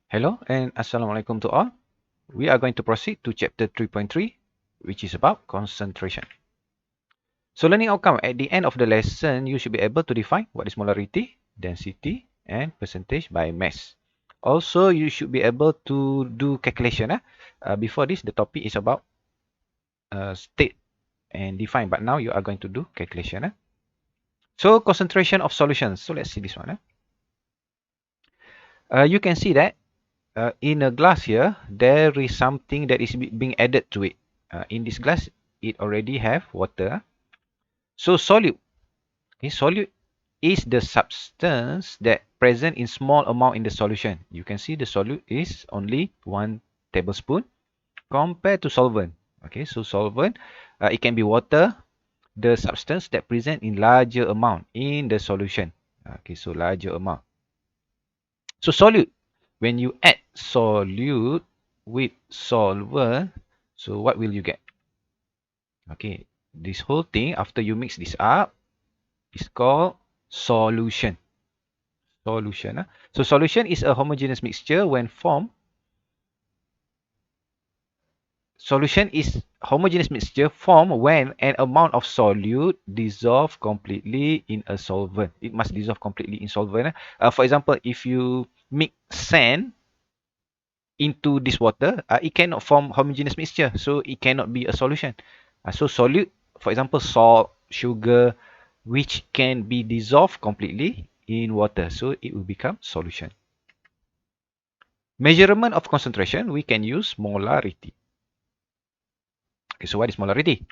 Hello and Assalamualaikum to all. We are going to proceed to chapter 3.3, which is about concentration. So learning outcome, at the end of the lesson, you should be able to define what is molarity, density, and percentage by mass. Also, you should be able to do calculation. Before this, the topic is about state and define, but now you are going to do calculation. So concentration of solutions. So let's see this one. You can see that in a glass here, there is something that is being added to it. In this glass, it already have water. So solute, okay, solute is the substance that present in small amount in the solution. You can see the solute is only 1 tablespoon compared to solvent. Okay, so solvent, it can be water, the substance that present in larger amount in the solution. Okay, so larger amount. So solute, when you add solute with solvent, so what will you get? Okay, this whole thing, after you mix this up, is called solution. Solution. So solution is a homogeneous mixture when formed. Solution is homogeneous mixture formed when an amount of solute dissolve completely in a solvent. It must dissolve completely in solvent. For example, if you mix sand into this water, it cannot form homogeneous mixture, so it cannot be a solution. So solute, for example, salt, sugar, which can be dissolved completely in water, so it will become solution. Measurement of concentration, we can use molarity. Okay, so what is molarity?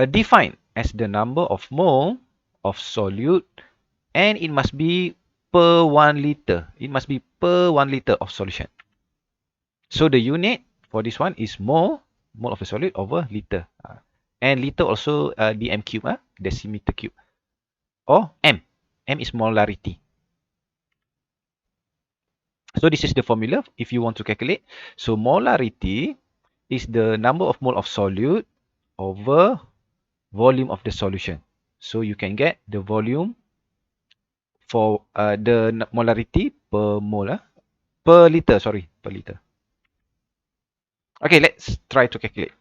Defined as the number of mole of solute, and it must be per 1 liter. It must be per 1 liter of solution. So the unit for this one is mole of the solid over liter. And liter also dm cube, decimeter cube. Or m. M is molarity. So this is the formula if you want to calculate. So molarity is the number of mole of solute over volume of the solution. So you can get the volume for the molarity per mole. Per liter, sorry, per liter. Okay, let's try to calculate.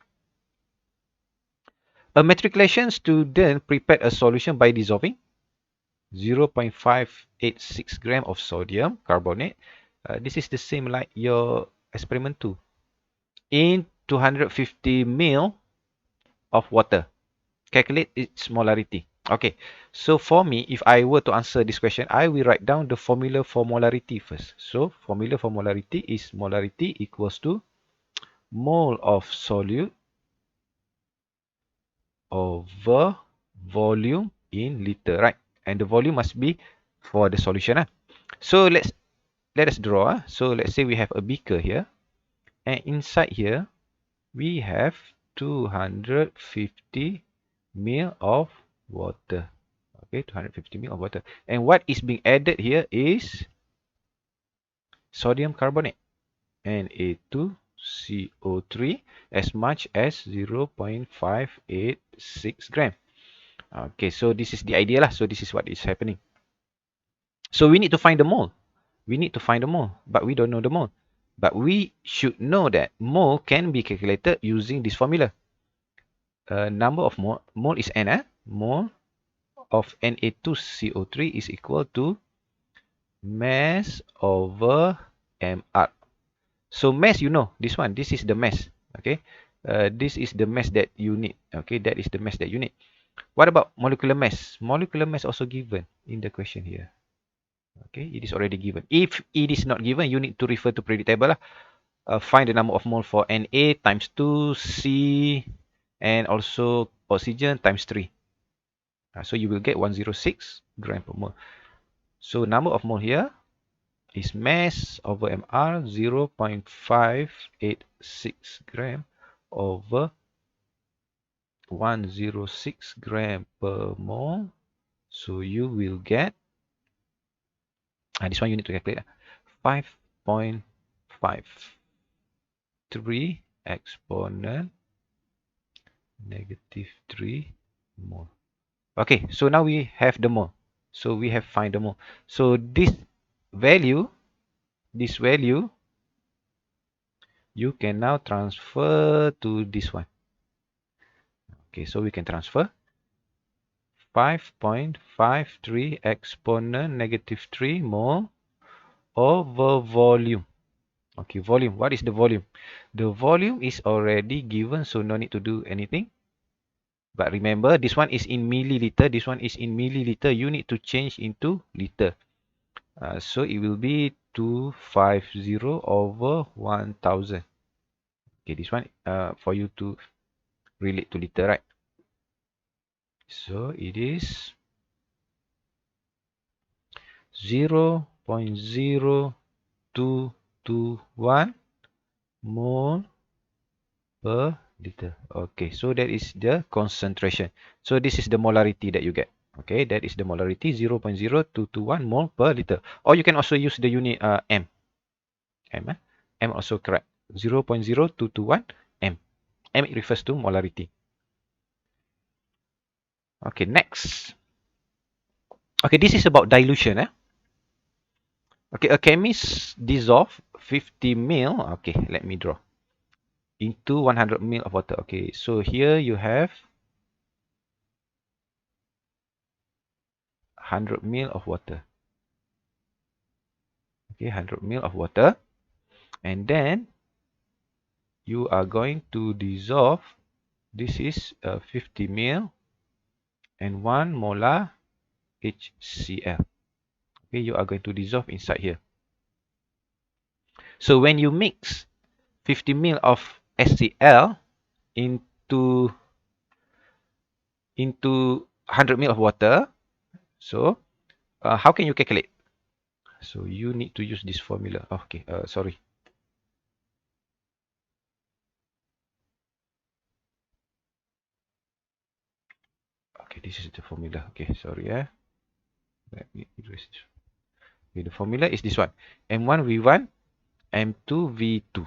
A matriculation student prepared a solution by dissolving 0.586 gram of sodium carbonate. This is the same like your experiment 2. In 250 ml of water. Calculate its molarity. Okay, so for me, if I were to answer this question, I will write down the formula for molarity first. So formula for molarity is molarity equals to mole of solute over volume in liter, right? And the volume must be for the solution. So let us draw. So let's say we have a beaker here, and inside here we have 250 ml of water. Okay, 250 ml of water. And what is being added here is sodium carbonate, Na2CO3, as much as 0.586 gram. Okay, so this is the idea lah. So this is what is happening. So we need to find the mole. We need to find the mole, but we don't know the mole. But we should know that mole can be calculated using this formula. Number of mole is N. Mole of Na2CO3 is equal to mass over mR. So mass, you know, this one, this is the mass. Okay, this is the mass that you need. Okay, that is the mass that you need. What about molecular mass? Molecular mass also given in the question here. Okay, it is already given. If it is not given, you need to refer to periodic table. Find the number of mole for Na times 2, C, and also oxygen times 3. So you will get 106 gram per mole. So number of mole here is mass over mR, 0.586 gram over 106 gram per mole. So you will get, this one you need to calculate, 5.53 exponent negative 3 mole. Okay, so now we have the mole. So we have find the mole. So this value this value, you can now transfer to this one. Okay, so we can transfer 5.53 exponent negative 3 mole over volume. Okay, volume. What is the volume? The volume is already given, so no need to do anything. But remember, this one is in milliliter. This one is in milliliter. You need to change into liter. So it will be 250 over 1000. Okay, this one for you to relate to liter, right? So it is 0.0221 mole per liter. Okay, so that is the concentration. So this is the molarity that you get. Okay, that is the molarity 0.0221 mole per liter. Or you can also use the unit M. M also correct. 0.0221 M. M it refers to molarity. Okay, next. Okay, this is about dilution. Okay, a chemist dissolve 50 ml. Okay, let me draw. Into 100 ml of water. Okay, so here you have 100 ml of water. Okay, 100 ml of water. And then you are going to dissolve. This is 50 ml and 1 molar HCl. Okay, you are going to dissolve inside here. So when you mix 50 ml of HCl into 100 ml of water, so how can you calculate? So you need to use this formula. Okay, sorry. Okay, this is the formula. Okay, sorry. Let me erase this. Okay, the formula is this one. M1V1, M2V2.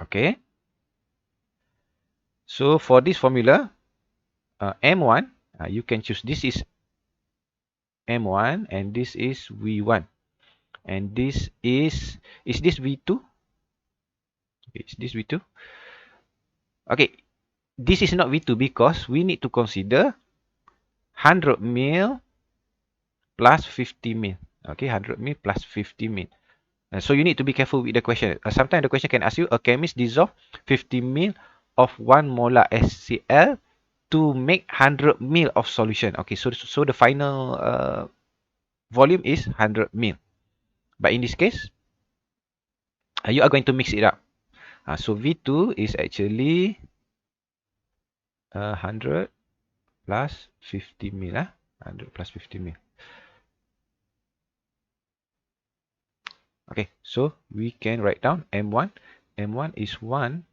Okay. So for this formula, M1, you can choose. This is M1 and this is V1. And this is this V2? Okay, is this V2? Okay, this is not V2 because we need to consider 100 ml plus 50 ml. Okay, 100 ml plus 50 ml. So you need to be careful with the question. Sometimes the question can ask you, a chemist dissolve 50 ml of 1 molar HCl to make 100 ml of solution. Okay, so the final volume is 100 ml. But in this case, you are going to mix it up. So V2 is actually 100 plus 50 ml. 100 plus 50 ml. Okay, so we can write down M1. M1 is 1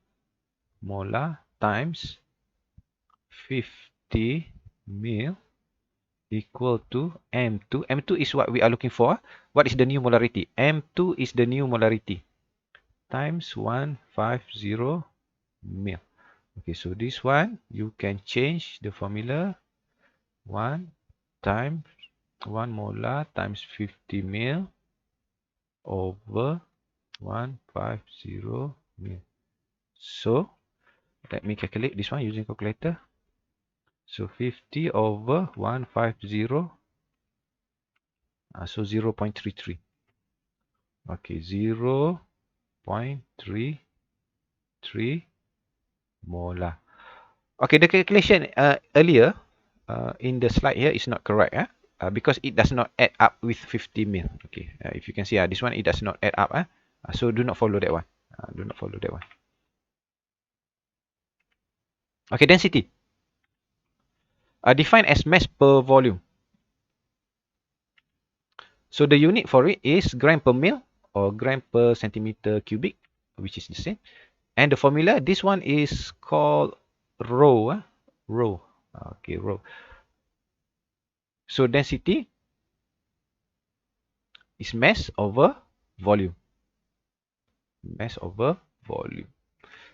molar times 50 ml equal to M2. M2 is what we are looking for. What is the new molarity? M2 is the new molarity times 150 ml. Okay, so this one you can change the formula. 1 times 1 molar times 50 ml over 150 ml. So let me calculate this one using calculator. So 50 over 150, so 0.33. Okay, 0.33 molar. Okay, the calculation earlier in the slide here is not correct, because it does not add up with 50 ml. Okay, if you can see, this one it does not add up. So do not follow that one. Do not follow that one. Okay, density. Defined as mass per volume. So the unit for it is gram per mil or gram per centimeter cubic, which is the same. And the formula, this one is called rho. Rho. Okay, rho. So density is mass over volume. Mass over volume.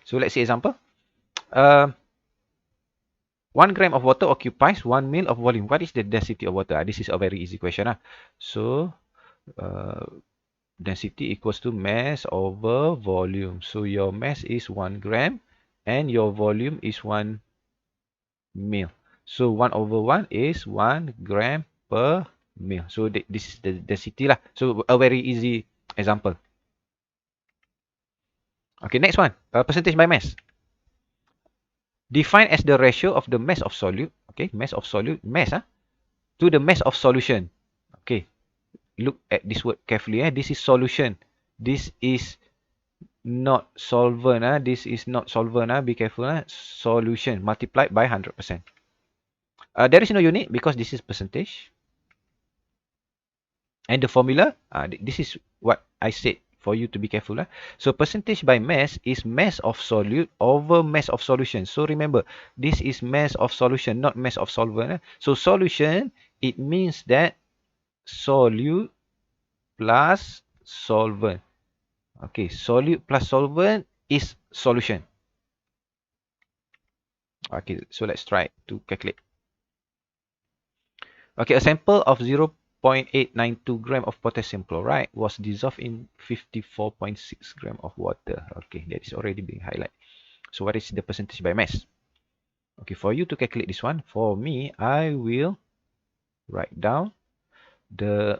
So let's see example. 1 gram of water occupies 1 mil of volume. What is the density of water? This is a very easy question. So, density equals to mass over volume. So, your mass is 1 gram and your volume is 1 mil. So, 1 over 1 is 1 gram per mil. So, this is the density lah. So, a very easy example. Okay, next one. Percentage by mass. Defined as the ratio of the mass of solute. Okay, mass of solute. Mass to the mass of solution. Okay, look at this word carefully. This is solution. This is not solvent. This is not solvent. Be careful. Solution multiplied by 100%. There is no unit because this is percentage. And the formula, this is what I said for you to be careful. So percentage by mass is mass of solute over mass of solution. So remember, this is mass of solution, not mass of solvent. So solution, it means that solute plus solvent. Okay, solute plus solvent is solution. Okay, so let's try to calculate. Okay, a sample of 0.892 gram of potassium chloride was dissolved in 54.6 gram of water. Okay, that is already being highlighted. So what is the percentage by mass? Okay, for you to calculate this one, for me, I will write down the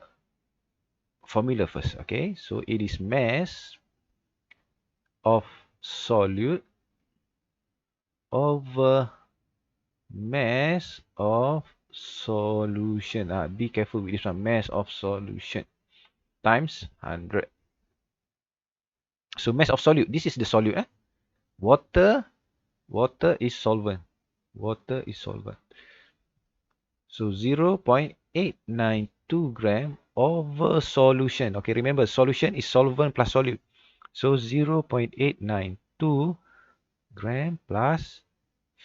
formula first. Okay, so it is mass of solute over mass of solution. Be careful with this one. Mass of solution times 100. So mass of solute. This is the solute. Water is solvent. Water is solvent. So 0.892 gram over solution. Okay, remember solution is solvent plus solute. So 0.892 gram plus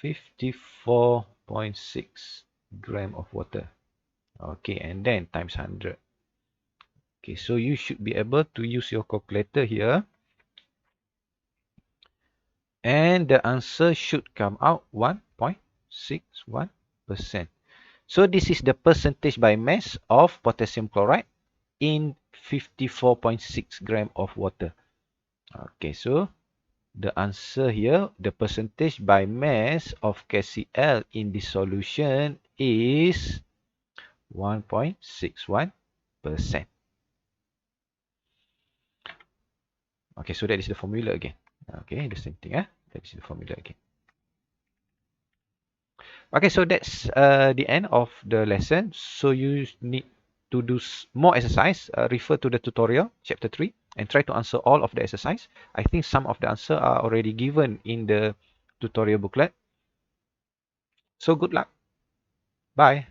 54.6 gram of water. Okay, and then times 100. Okay, so you should be able to use your calculator here. And the answer should come out 1.61%. So this is the percentage by mass of potassium chloride in 54.6 gram of water. Okay, so the answer here, the percentage by mass of KCl in this solution is 1.61%. Okay, so that is the formula again. Okay, the same thing. That is the formula again. Okay, so that's the end of the lesson. So you need to do more exercise. Refer to the tutorial, chapter 3, and try to answer all of the exercise. I think some of the answers are already given in the tutorial booklet. So good luck. Bye.